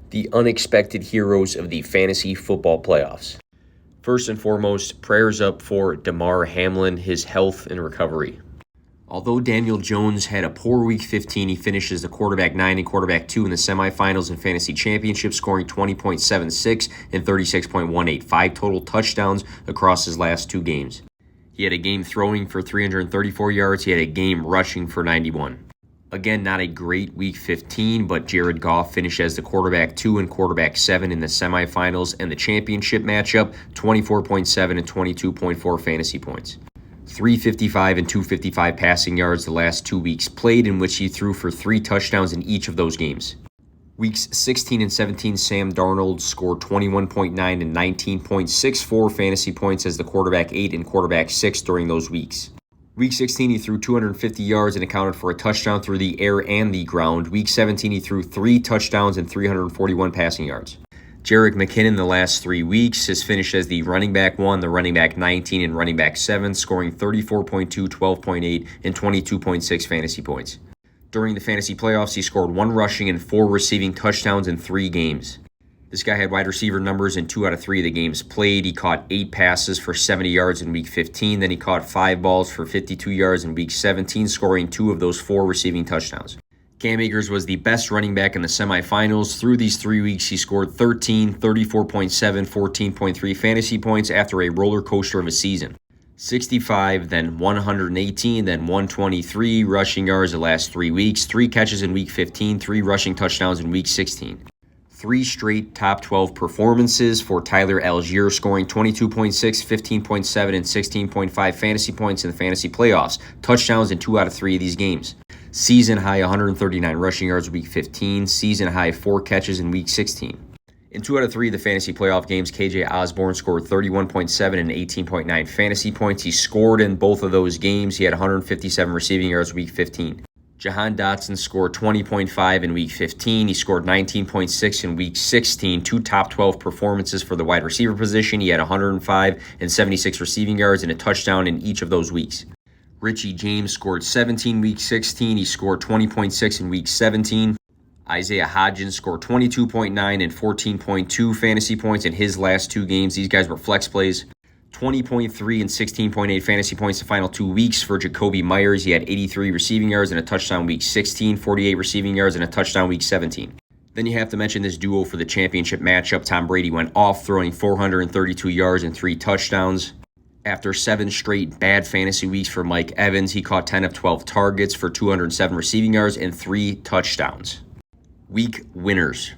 the unexpected heroes of the fantasy football playoffs. First and foremost, prayers up for Damar Hamlin, his health and recovery. Although Daniel Jones had a poor Week 15, he finishes the quarterback 9 and quarterback 2 in the semifinals and fantasy championship, scoring 20.76 and 36.18, 5 total touchdowns across his last 2 games. He had a game throwing for 334 yards. He had a game rushing for 91. Again, not a great Week 15, but Jared Goff finished as the quarterback 2 and quarterback 7 in the semifinals and the championship matchup, 24.7 and 22.4 fantasy points. 355 and 255 passing yards the last 2 weeks played, in which he threw for 3 touchdowns in each of those games. Weeks 16 and 17, Sam Darnold scored 21.9 and 19.64 fantasy points as the quarterback 8 and quarterback 6 during those weeks. Week 16, he threw 250 yards and accounted for a touchdown through the air and the ground. Week 17, he threw 3 touchdowns and 341 passing yards. Jerick McKinnon the last 3 weeks has finished as the running back 1, the running back 19, and running back 7, scoring 34.2, 12.8, and 22.6 fantasy points. During the fantasy playoffs, he scored 1 rushing and 4 receiving touchdowns in 3 games. This guy had wide receiver numbers in 2 out of 3 of the games played. He caught 8 passes for 70 yards in Week 15. Then he caught 5 balls for 52 yards in Week 17, scoring 2 of those 4 receiving touchdowns. Cam Akers was the best running back in the semifinals. Through these 3 weeks, he scored 13, 34.7, 14.3 fantasy points after a roller coaster of a season. 65, then 118, then 123 rushing yards the last 3 weeks, 3 catches in Week 15, 3 rushing touchdowns in Week 16. 3 straight top 12 performances for Tyler Algier, scoring 22.6, 15.7, and 16.5 fantasy points in the fantasy playoffs. Touchdowns in 2 out of 3 of these games. Season high 139 rushing yards Week 15. Season high 4 catches in Week 16. In 2 out of 3 of the fantasy playoff games, KJ Osborne scored 31.7 and 18.9 fantasy points. He scored in both of those games. He had 157 receiving yards Week 15. Jahan Dotson scored 20.5 in Week 15. He scored 19.6 in Week 16, 2 top 12 performances for the wide receiver position. He had 105 and 76 receiving yards and a touchdown in each of those weeks. Richie James scored 17 Week 16. He scored 20.6 in Week 17. Isaiah Hodgins scored 22.9 and 14.2 fantasy points in his last 2 games. These guys were flex plays. 20.3 and 16.8 fantasy points the final 2 weeks for Jacoby Myers. He had 83 receiving yards and a touchdown Week 16, 48 receiving yards and a touchdown Week 17. Then you have to mention this duo for the championship matchup. Tom Brady went off, throwing 432 yards and 3 touchdowns. After 7 straight bad fantasy weeks for Mike Evans, he caught 10 of 12 targets for 207 receiving yards and 3 touchdowns. Week winners.